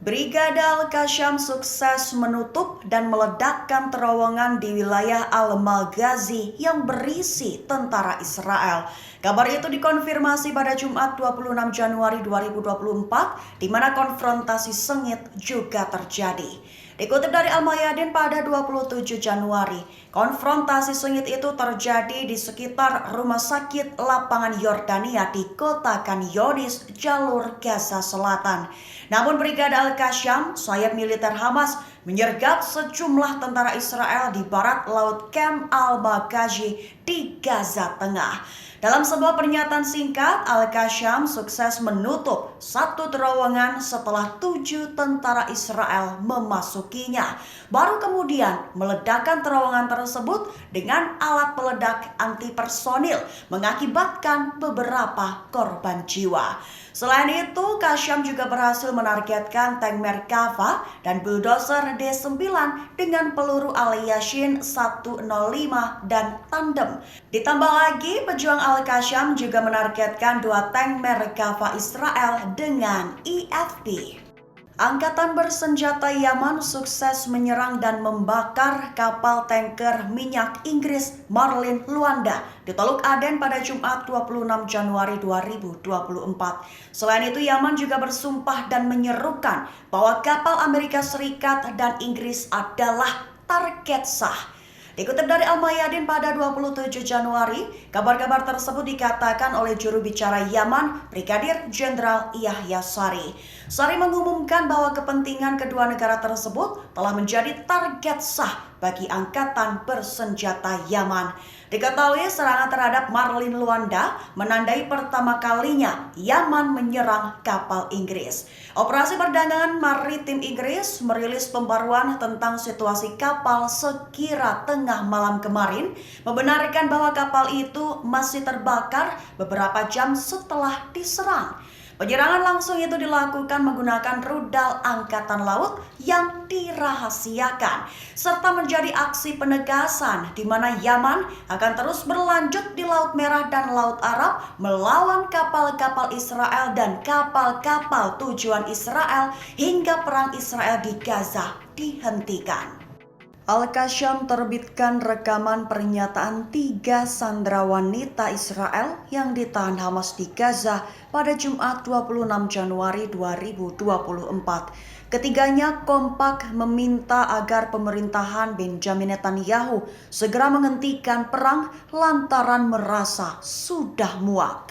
Brigade Al-Qassam sukses menutup dan meledakkan terowongan di wilayah Al-Maghazi yang berisi tentara Israel. Kabar itu dikonfirmasi pada Jumat 26 Januari 2024, di mana konfrontasi sengit juga terjadi. Dikutip dari Al-Mayadin pada 27 Januari, konfrontasi sengit itu terjadi di sekitar rumah sakit lapangan Yordania di kota Khan Younis, jalur Gaza Selatan. Namun Brigade Al-Qassam, sayap militer Hamas, menyergap sejumlah tentara Israel di barat laut Camp Al-Maghazi di Gaza Tengah. Dalam sebuah pernyataan singkat, Al-Qassam sukses menutup satu terowongan setelah 7 tentara Israel memasukinya. Baru kemudian meledakkan terowongan tersebut dengan alat peledak anti-personil, mengakibatkan beberapa korban jiwa. Selain itu, Qassam juga berhasil menargetkan tank Merkava dan bulldozer D9 dengan peluru Al-Yashin 105 dan tandem. Ditambah lagi, pejuang Al-Qassam juga menargetkan 2 tank Merkava Israel dengan IFP. Angkatan bersenjata Yaman sukses menyerang dan membakar kapal tanker minyak Inggris Marlin Luanda di Teluk Aden pada Jumat 26 Januari 2024. Selain itu, Yaman juga bersumpah dan menyerukan bahwa kapal Amerika Serikat dan Inggris adalah target sah. Dikutip dari Al-Mayadin pada 27 Januari, kabar-kabar tersebut dikatakan oleh juru bicara Yaman, Brigadir Jenderal Yahya Sari. Sari mengumumkan bahwa kepentingan kedua negara tersebut telah menjadi target sah bagi angkatan bersenjata Yaman. Diketahui serangan terhadap Marlin Luanda menandai pertama kalinya Yaman menyerang kapal Inggris. Operasi perdagangan maritim Inggris merilis pembaruan tentang situasi kapal sekira tengah malam kemarin, membenarkan bahwa kapal itu masih terbakar beberapa jam setelah diserang. Penyerangan langsung itu dilakukan menggunakan rudal angkatan laut yang dirahasiakan, serta menjadi aksi penegasan di mana Yaman akan terus berlanjut di Laut Merah dan Laut Arab melawan kapal-kapal Israel dan kapal-kapal tujuan Israel hingga perang Israel di Gaza dihentikan. Al-Qassam terbitkan rekaman pernyataan 3 sandera wanita Israel yang ditahan Hamas di Gaza pada Jumat 26 Januari 2024. Ketiganya kompak meminta agar pemerintahan Benjamin Netanyahu segera menghentikan perang lantaran merasa sudah muak.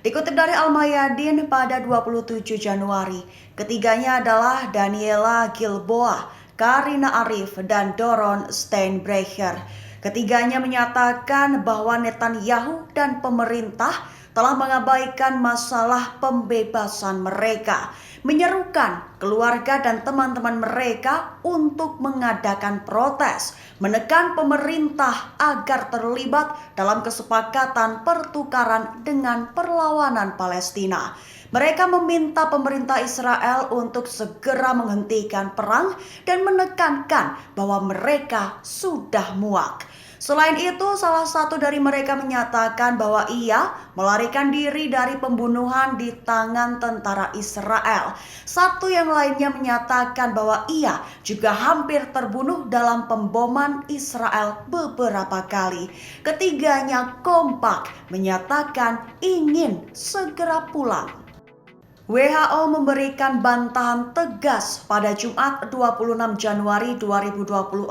Dikutip dari Al-Mayadin pada 27 Januari, ketiganya adalah Daniela Gilboa, Karina Arif, dan Doron Steinbrecher. Ketiganya menyatakan bahwa Netanyahu dan pemerintah telah mengabaikan masalah pembebasan mereka, menyerukan keluarga dan teman-teman mereka untuk mengadakan protes, menekan pemerintah agar terlibat dalam kesepakatan pertukaran dengan perlawanan Palestina. Mereka meminta pemerintah Israel untuk segera menghentikan perang dan menekankan bahwa mereka sudah muak. Selain itu, salah satu dari mereka menyatakan bahwa ia melarikan diri dari pembunuhan di tangan tentara Israel. Satu yang lainnya menyatakan bahwa ia juga hampir terbunuh dalam pemboman Israel beberapa kali. Ketiganya kompak menyatakan ingin segera pulang. WHO memberikan bantahan tegas pada Jumat 26 Januari 2024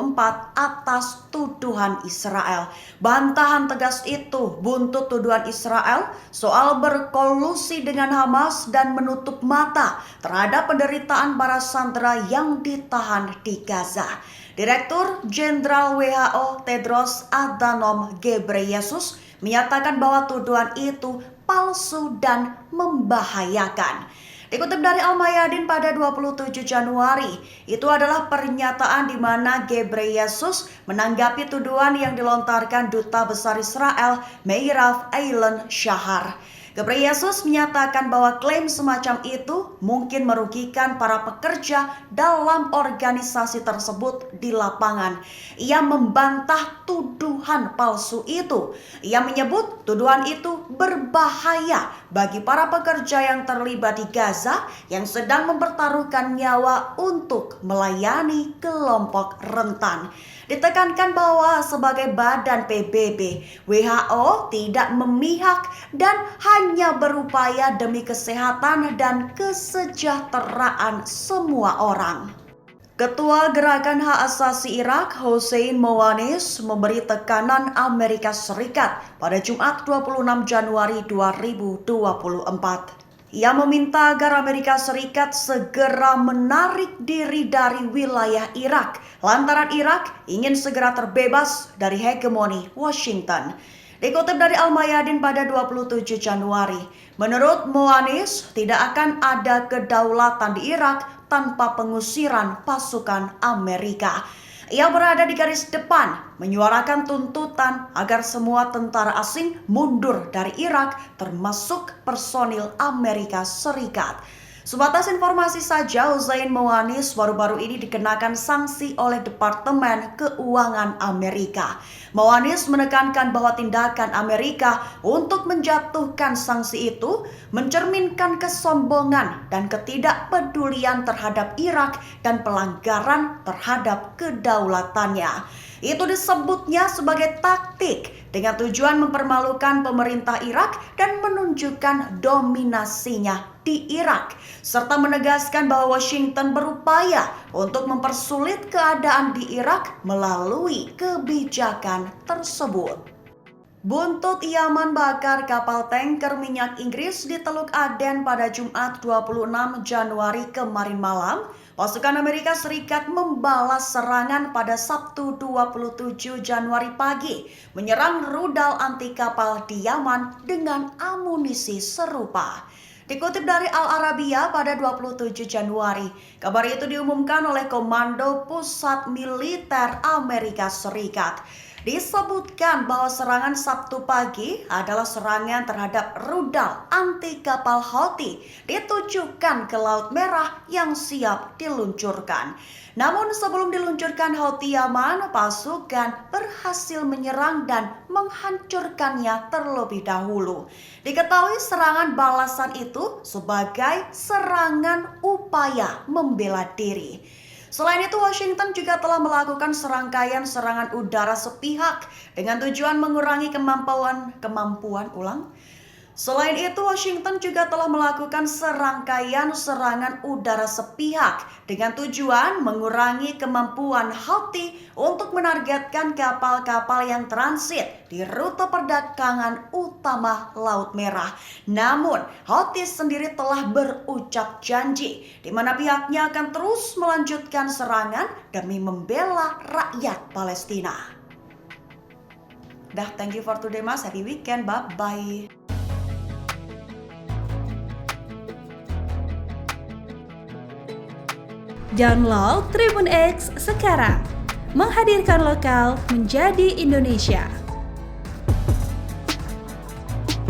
atas tuduhan Israel. Bantahan tegas itu buntut tuduhan Israel soal berkolusi dengan Hamas dan menutup mata terhadap penderitaan para sandera yang ditahan di Gaza. Direktur Jenderal WHO Tedros Adhanom Ghebreyesus menyatakan bahwa tuduhan itu palsu dan membahayakan. Dikutip dari Al-Mayadin pada 27 Januari, itu adalah pernyataan di mana Ghebreyesus menanggapi tuduhan yang dilontarkan Duta Besar Israel Meirav Eilen Shahar. Ghebreyesus menyatakan bahwa klaim semacam itu mungkin merugikan para pekerja dalam organisasi tersebut di lapangan. Ia membantah tuduhan palsu itu. Ia menyebut tuduhan itu berbahaya bagi para pekerja yang terlibat di Gaza yang sedang mempertaruhkan nyawa untuk melayani kelompok rentan. Ditekankan bahwa sebagai badan PBB, WHO tidak memihak dan hanya berupaya demi kesehatan dan kesejahteraan semua orang. Ketua Gerakan Hak Asasi Irak, Hossein Mohannis, memberi tekanan Amerika Serikat pada Jumat 26 Januari 2024. Ia meminta agar Amerika Serikat segera menarik diri dari wilayah Irak, lantaran Irak ingin segera terbebas dari hegemoni Washington. Dikutip dari Al-Mayadin pada 27 Januari, menurut Mohannis tidak akan ada kedaulatan di Irak tanpa pengusiran pasukan Amerika. Ia berada di garis depan menyuarakan tuntutan agar semua tentara asing mundur dari Irak termasuk personil Amerika Serikat. Sebatas informasi saja, Hossein Mohannis baru-baru ini dikenakan sanksi oleh Departemen Keuangan Amerika. Mohannis menekankan bahwa tindakan Amerika untuk menjatuhkan sanksi itu mencerminkan kesombongan dan ketidakpedulian terhadap Irak dan pelanggaran terhadap kedaulatannya. Itu disebutnya sebagai taktik dengan tujuan mempermalukan pemerintah Irak dan menunjukkan dominasinya di Irak, serta menegaskan bahwa Washington berupaya untuk mempersulit keadaan di Irak melalui kebijakan tersebut. Buntut Yaman bakar kapal tanker minyak Inggris di Teluk Aden pada Jumat 26 Januari kemarin malam. Pasukan Amerika Serikat membalas serangan pada Sabtu 27 Januari pagi, menyerang rudal anti kapal di Yaman dengan amunisi serupa. Dikutip dari Al Arabiya pada 27 Januari, kabar itu diumumkan oleh Komando Pusat Militer Amerika Serikat. Disebutkan bahwa serangan Sabtu pagi adalah serangan terhadap rudal anti kapal Houthi ditujukan ke Laut Merah yang siap diluncurkan. Namun sebelum diluncurkan Houthi Yaman, pasukan berhasil menyerang dan menghancurkannya terlebih dahulu. Diketahui serangan balasan itu sebagai serangan upaya membela diri. Selain itu, Washington juga telah melakukan serangkaian serangan udara sepihak dengan tujuan mengurangi Selain itu, Washington juga telah melakukan serangkaian serangan udara sepihak dengan tujuan mengurangi kemampuan Houthi untuk menargetkan kapal-kapal yang transit di rute perdagangan utama Laut Merah. Namun, Houthi sendiri telah berucap janji di mana pihaknya akan terus melanjutkan serangan demi membela rakyat Palestina. Thank you for today, Mas. Happy weekend. Bye-bye. Download Tribun X sekarang, menghadirkan lokal menjadi Indonesia.